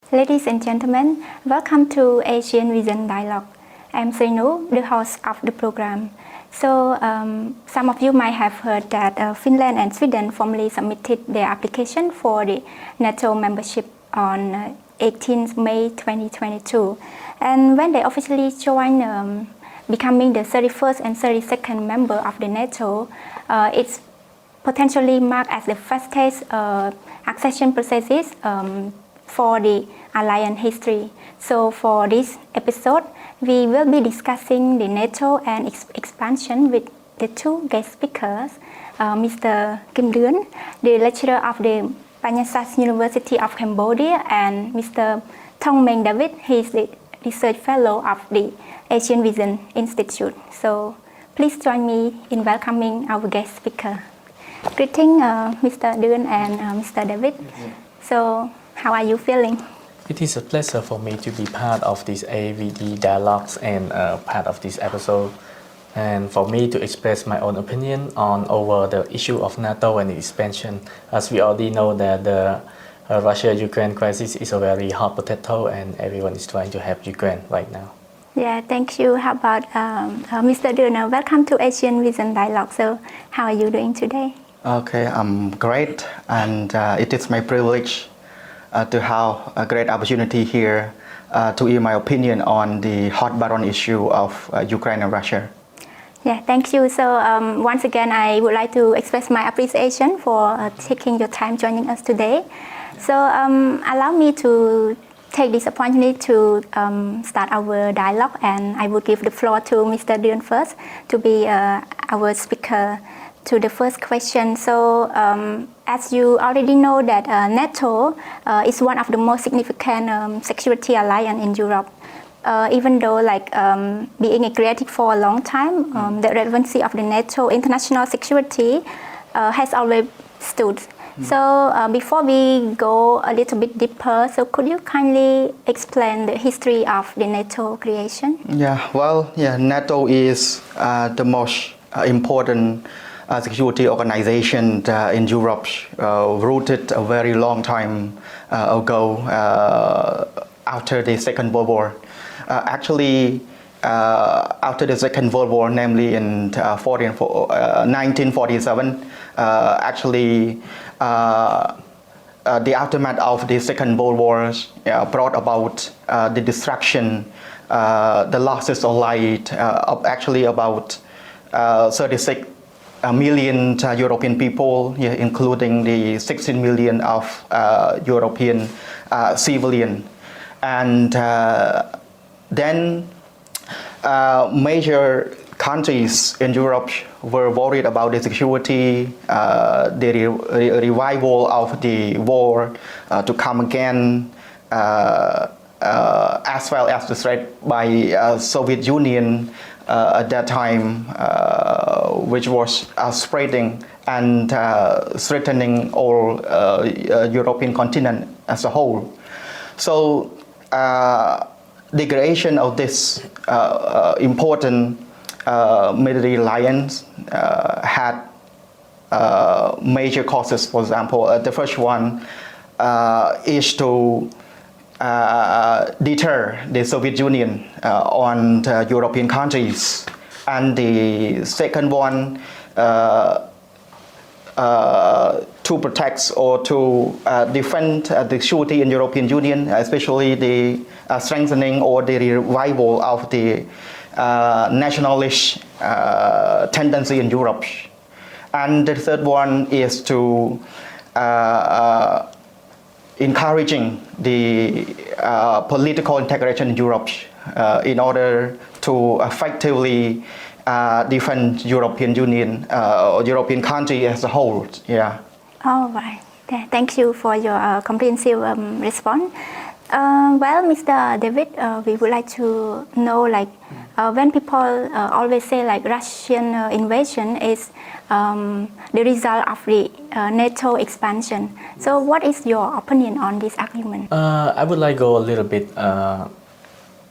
Ladies and gentlemen, welcome to Asian Vision Dialogue. I'm Sreynou, the host of the program. So, some of you might have heard that Finland and Sweden formally submitted their application for the Nato membership on 18th May 2022. And when they officially joined, becoming the 31st and 32nd member of the Nato, it's potentially marked as the fastest accession processes for the alliance history. So for this episode, we will be discussing the NATO and expansion with the two guest speakers, Mr. Doeun, the lecturer of the Panyasas University of Cambodia, and Mr. THONG Mengdavid, he is the research fellow of the Asian Vision Institute. So please join me in welcoming our guest speaker. Greeting Mr. Doeun and Mr. David. So how are you feeling? It is a pleasure for me to be part of this AVD dialogues and part of this episode, and for me to express my own opinion on over the issue of NATO and expansion. As we already know that the Russia-Ukraine crisis is a very hot potato, and everyone is trying to help Ukraine right now. Yeah, thank you. How about Mr. Doeun? Welcome to Asian Vision Dialogue. So how are you doing today? Okay, I'm great, and it is my privilege to have a great opportunity here to give my opinion on the hot button issue of Ukraine and Russia. Yeah, thank you. So once again, I would like to express my appreciation for taking your time joining us today. So allow me to take this opportunity to start our dialogue, and I will give the floor to Mr. Doeun first to be our speaker to the first question. So as you already know that NATO is one of the most significant security alliance in Europe. Even though being created for a long time, the relevancy of the NATO international security has always stood. So before we go a little bit deeper, so could you kindly explain the history of the NATO creation? NATO is the most important security organization in Europe, rooted a very long time ago after the Second World War. After the Second World War, namely in 1947, the aftermath of the Second World War brought about the destruction, the losses of life of about 36 million European people, including the 16 million of European civilians. And then major countries in Europe were worried about the security, the revival of the war to come again, as well as the threat by Soviet Union at that time, which was spreading and threatening all European continent as a whole. So the creation of this important military alliance had major causes. For example, the first one is to deter the Soviet Union on European countries, and the second one to protect or to defend the security in European Union, especially the strengthening or the revival of the nationalist tendency in Europe. And the third one is to encouraging the political integration in Europe in order to effectively defend European Union or European country as a whole. Yeah. All right. Thank you for your comprehensive response. Well, Mr. David, we would like to know, when people always say Russian invasion is the result of the NATO expansion. So what is your opinion on this argument? I would like to go a little bit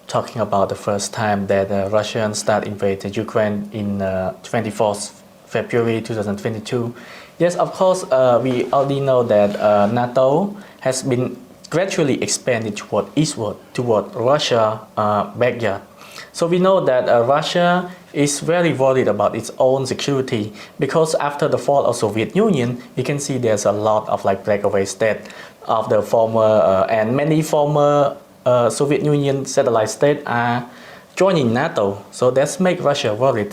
talking about the first time that Russia started invading Ukraine in 24th February 2022. Yes, of course, we already know that NATO has been gradually expanded toward eastward, toward Russia backyard. So we know that Russia is very worried about its own security because after the fall of Soviet Union, you can see there's a lot of like breakaway state of the former and many former Soviet Union satellite states are joining NATO. So that's make Russia worried.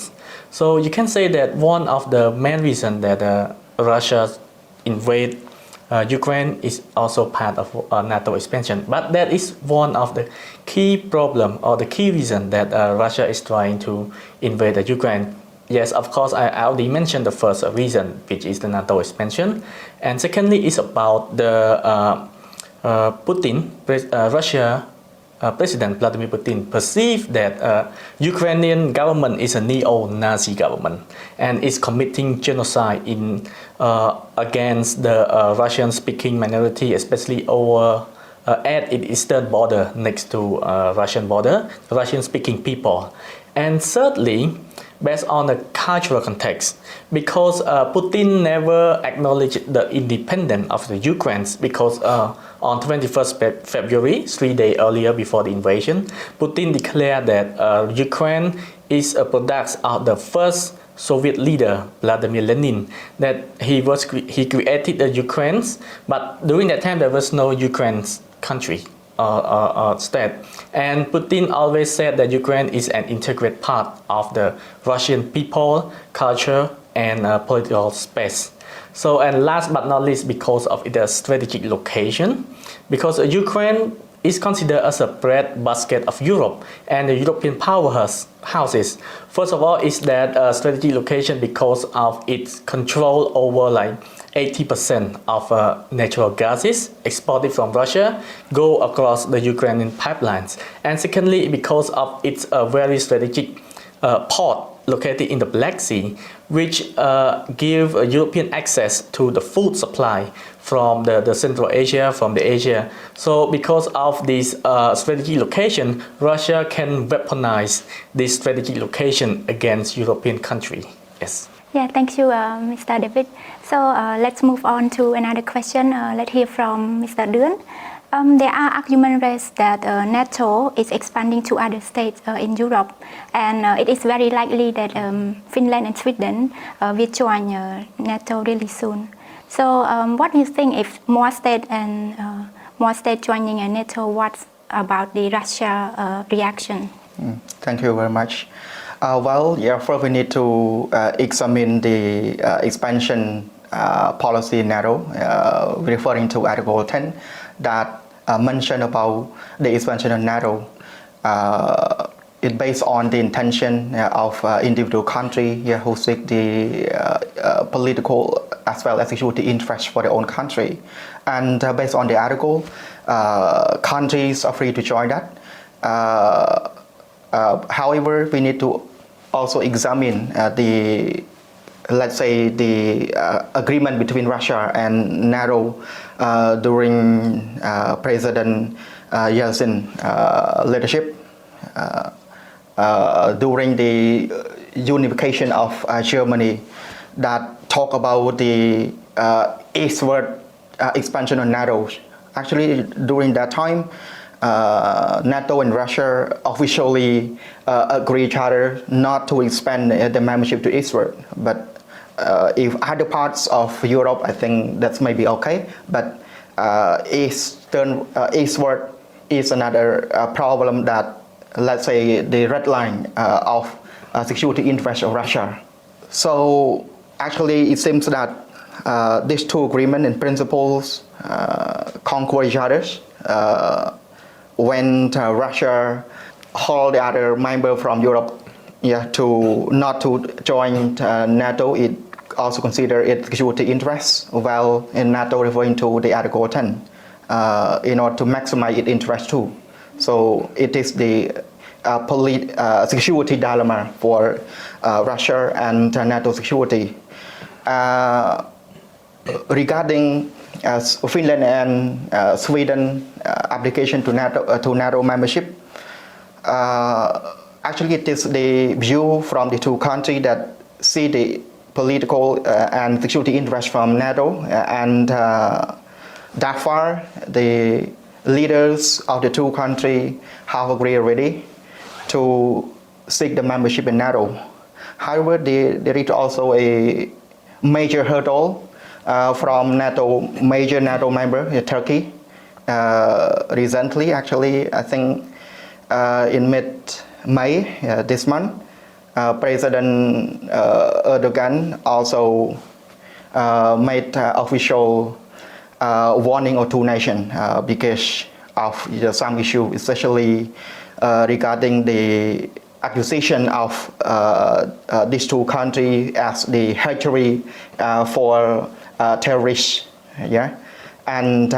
So you can say that one of the main reasons that Russia invade Ukraine is also part of NATO expansion. But that is one of the key problem or the key reason that Russia is trying to invade Ukraine. Yes, of course, I already mentioned the first reason, which is the NATO expansion. And secondly, is about the Russia President Vladimir Putin perceived that Ukrainian government is a neo-Nazi government and is committing genocide in against the Russian-speaking minority, especially over at its eastern border next to Russian border, Russian-speaking people. And thirdly, based on the cultural context, because Putin never acknowledged the independence of the Ukraine, because on 21st February, 3 days earlier before the invasion, Putin declared that Ukraine is a product of the first Soviet leader, Vladimir Lenin, that he created the Ukraine, but during that time there was no Ukraine country or state. And Putin always said that Ukraine is an integrated part of the Russian people, culture, and political space. So, and last but not least, because of its strategic location, because Ukraine is considered as a breadbasket of Europe and the European powerhouses. First of all, is that strategic location because of its control over like 80% of natural gases exported from Russia go across the Ukrainian pipelines. And secondly, because of its very strategic port located in the Black Sea, which give European access to the food supply from the Central Asia, from the Asia. So because of this strategic location, Russia can weaponize this strategic location against European country. Yes. Yeah, thank you, Mr. David. So let's move on to another question. Let's hear from Mr. Doeun. There are arguments raised that NATO is expanding to other states in Europe, and it is very likely that Finland and Sweden will join NATO really soon. So, what do you think if more states joining NATO? What about the Russia reaction? Thank you very much. Well, yeah, first we need to examine the expansion policy in NATO, referring to Article 10, that mentioned about the expansion of NATO. It's based on the intention of individual country who seek the political as well as security interests for their own country. And based on the article, countries are free to join that. However, we need to also examine the agreement between Russia and NATO during President Yeltsin leadership during the unification of Germany, that talk about the eastward expansion of NATO. Actually, during that time, NATO and Russia officially agree each other not to expand the membership to eastward. But if other parts of Europe, I think that's maybe okay. But eastward is another problem that, let's say, the red line of security interest of Russia. So actually, it seems that these two agreements and principles conquer each other. When Russia hold the other member from Europe to not to join NATO, it also consider its security interests, while in NATO referring to the Article 10 in order to maximize its interest too. So it is the security dilemma for Russia and NATO security. Regarding Finland and Sweden application to NATO membership, actually it is the view from the two countries that see the political and security interest from NATO, and that far the leaders of the two countries have agreed already to seek the membership in NATO. However, there is also a major hurdle from major NATO member, Turkey. Recently, actually, I think in mid-May this month, President Erdogan also made official warning of two nations because of some issue, especially regarding the accusation of these two countries as the hatchery for terrorists. Yeah, and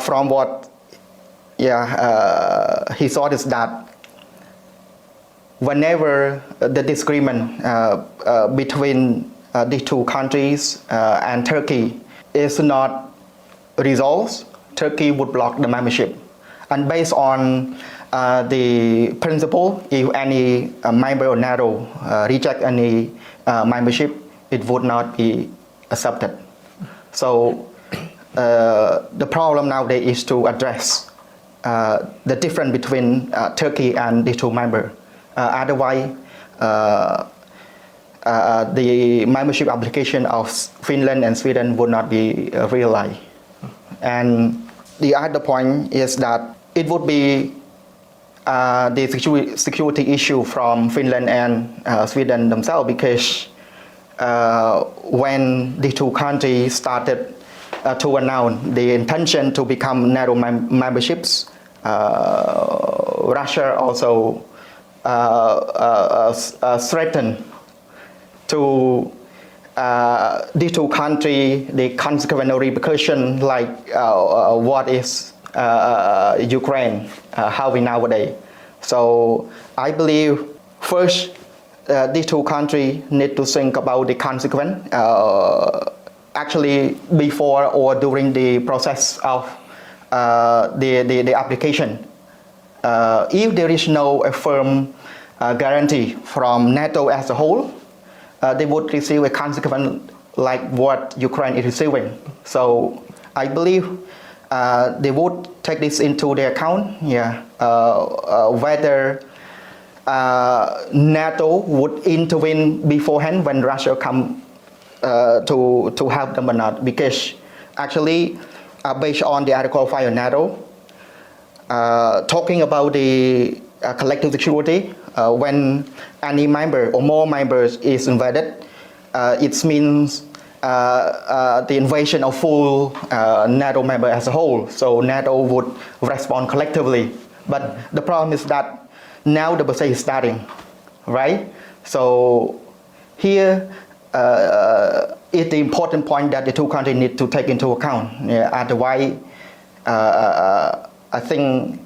from what he thought is that whenever the disagreement between these two countries and Turkey is not resolved, Turkey would block the membership. And based on the principle, if any member of NATO reject any membership, it would not be accepted. So the problem nowadays is to address the difference between Turkey and these two members. Otherwise, the membership application of Finland and Sweden would not be realized. And the other point is that it would be the security issue from Finland and Sweden themselves, because when the two countries started to announce the intention to become NATO memberships, Russia also threatened to these two countries the consequent repercussion, like what is Ukraine having nowadays. So I believe first these two countries need to think about the consequence actually before or during the process of the application. If there is no firm guarantee from NATO as a whole, they would receive a consequence like what Ukraine is receiving. So I believe they would take this into their account. Whether NATO would intervene beforehand when Russia come to help them or not, because actually based on the Article 5 of NATO, talking about the collective security, when any member or more members is invaded, it means the invasion of full NATO member as a whole. So NATO would respond collectively. But the problem is that now the process is starting, right? So here is the important point that the two countries need to take into account. Otherwise, I think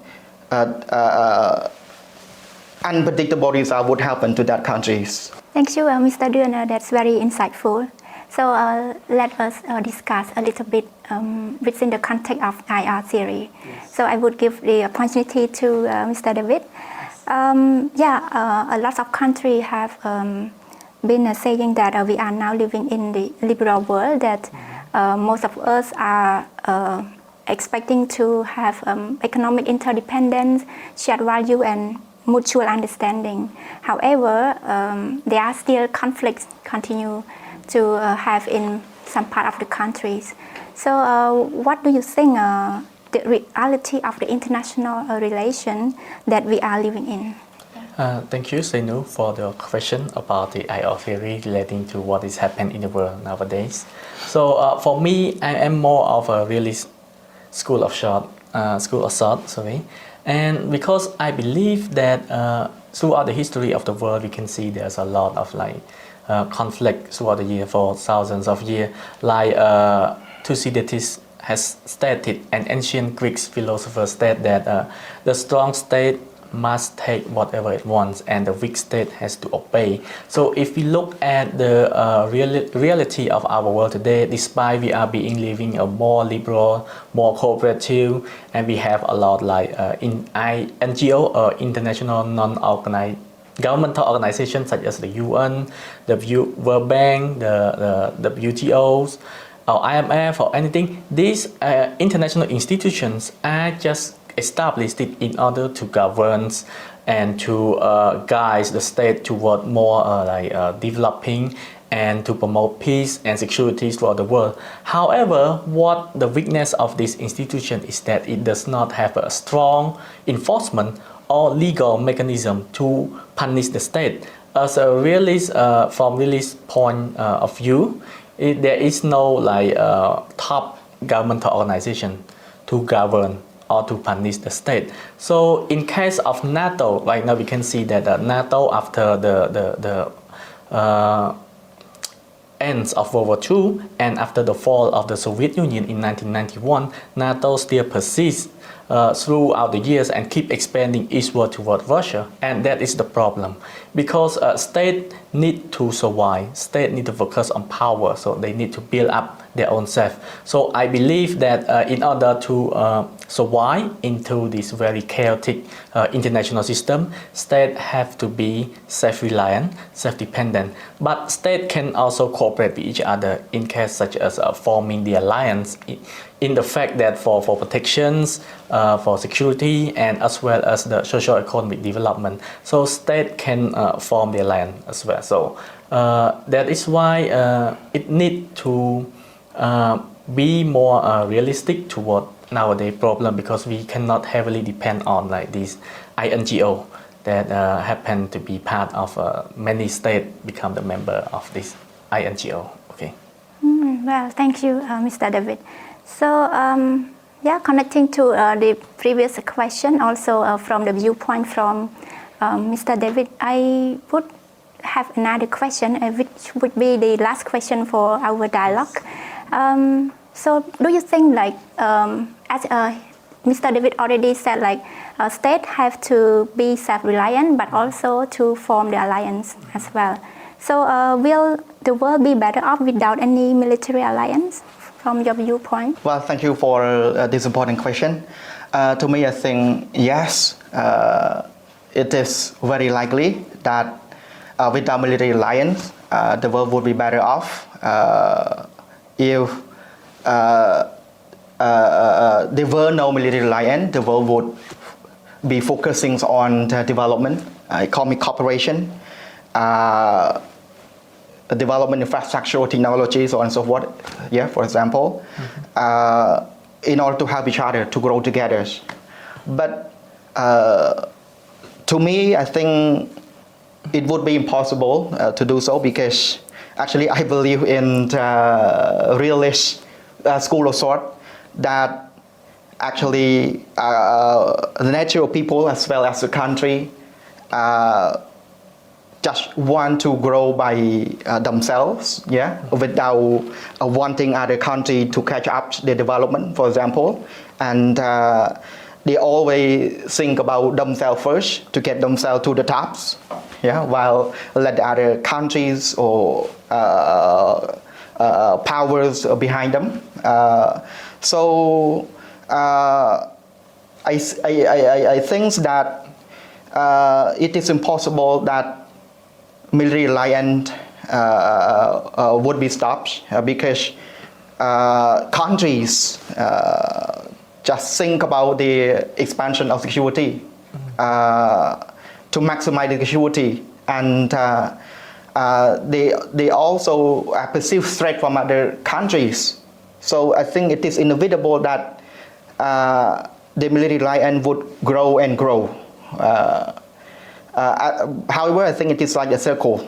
unpredictable results would happen to that countries. Thank you, Mr. Doeun. That's very insightful. So let us discuss a little bit within the context of IR theory. Yes. So I would give the opportunity to Mr. David. A lot of countries have been saying that we are now living in the liberal world, that most of us are expecting to have economic interdependence, shared value, and mutual understanding. However, there are still conflicts continue to have in some part of the countries. So what do you think the reality of the international relation that we are living in? Thank you, Sreynou, for the question about the IR theory relating to what is happening in the world nowadays. So for me, I am more of a realist school of thought, and because I believe that throughout the history of the world, we can see there's a lot of conflict throughout the year for thousands of years. Like Thucydides has stated, an ancient Greek philosopher stated that the strong state must take whatever it wants and the weak state has to obey. So if we look at the reality of our world today, despite we are living a more liberal, more cooperative, and we have a lot in NGO or international non-organized governmental organizations such as the UN, the World Bank, the WTOs, or IMF or anything, these international institutions are just established in order to govern and to guide the state toward more developing and to promote peace and security throughout the world. However, what the weakness of this institution is that it does not have a strong enforcement or legal mechanism to punish the state. As a realist, from realist point of view, there is no top governmental organization to govern or to punish the state. So in case of NATO, right now we can see that NATO after the ends of World War II and after the fall of the Soviet Union in 1991, NATO still persists throughout the years and keep expanding eastward toward Russia, and that is the problem because state need to survive, state need to focus on power, so they need to build up their own self. So I believe that in order to survive into this very chaotic international system, state have to be self-reliant, self-dependent, but state can also cooperate with each other in case such as forming the alliance in the fact that for protections, for security, and as well as the social economic development. So state can form the alliance as well. So that is why it need to be more realistic toward nowadays problem, because we cannot heavily depend on these INGO that happen to be part of many states become the member of this INGO. Okay. Well, thank you, Mr. David. So, connecting to the previous question, also from the viewpoint from Mr. David, I would have another question, which would be the last question for our dialogue. So, do you think, as Mr. David already said, states have to be self-reliant, but also to form the alliance as well. So, will the world be better off without any military alliance, from your viewpoint? Well, thank you for this important question. To me, I think yes, it is very likely that without military alliance, the world would be better off. If there were no military alliance, the world would be focusing on the development, economic cooperation, development infrastructure, technology, so on and so forth. Yeah, for example, in order to help each other to grow together. But to me, I think it would be impossible to do so, because actually I believe in the realist school of thought that actually the natural people as well as the country just want to grow by themselves, without wanting other country to catch up their development, for example, and they always think about themselves first to get themselves to the tops, while let the other countries or powers behind them. So I think that it is impossible that military alliance would be stopped, because countries just think about the expansion of security to maximize the security, and they also perceive threat from other countries. So I think it is inevitable that the military alliance would grow and grow. However, I think it is like a circle.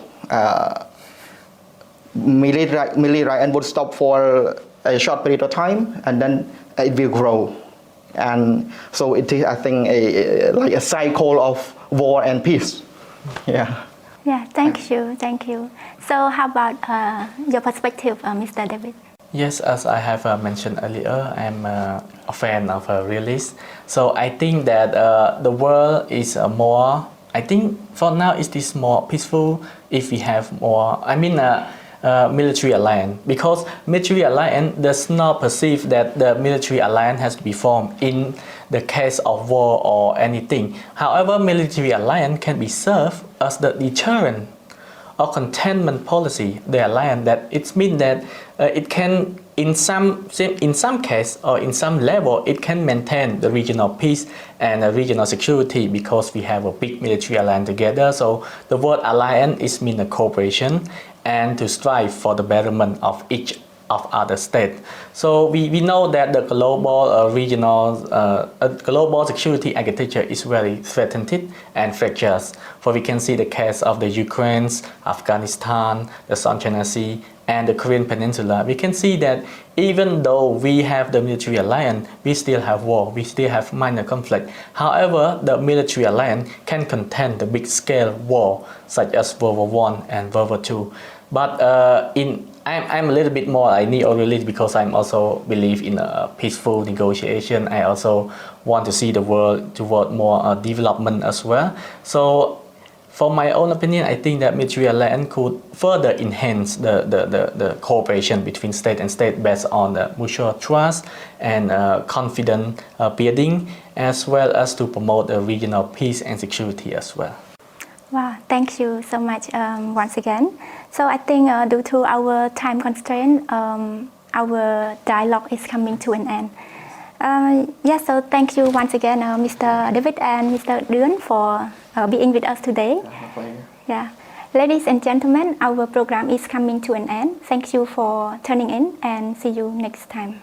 Military alliance would stop for a short period of time, and then it will grow. And so it is, I think, like a cycle of war and peace. Yeah, thank you. So how about your perspective, Mr. David? Yes, as I have mentioned earlier, I'm a fan of a realist. So I think that the world is more, I think for now it is more peaceful if we have more, military alliance, because military alliance does not perceive that the military alliance has to be formed in the case of war or anything. However, military alliance can be served as the deterrent or containment policy, the alliance, that it means that it can in some case or in some level, it can maintain the regional peace and regional security because we have a big military alliance together. So the word alliance is mean a cooperation and to strive for the betterment of each of other states. So we know that the global global security architecture is very threatened and fragile. For we can see the case of the Ukraine, Afghanistan, the South China Sea, and the Korean Peninsula. We can see that even though we have the military alliance, we still have war, we still have minor conflict. However, the military alliance can contain the big scale war such as World War I and World War II. But I'm a little bit more I neo-realist because I'm also believe in a peaceful negotiation. I also want to see the world toward more development as well. So for my own opinion, I think that military alliance could further enhance the cooperation between state and state based on the mutual trust and confidence building, as well as to promote the regional peace and security as well. Wow, thank you so much once again. So I think due to our time constraint, our dialogue is coming to an end. Yes, so thank you once again, Mr. David and Mr. Doeun for being with us today. Yeah, ladies and gentlemen, our program is coming to an end. Thank you for tuning in and see you next time.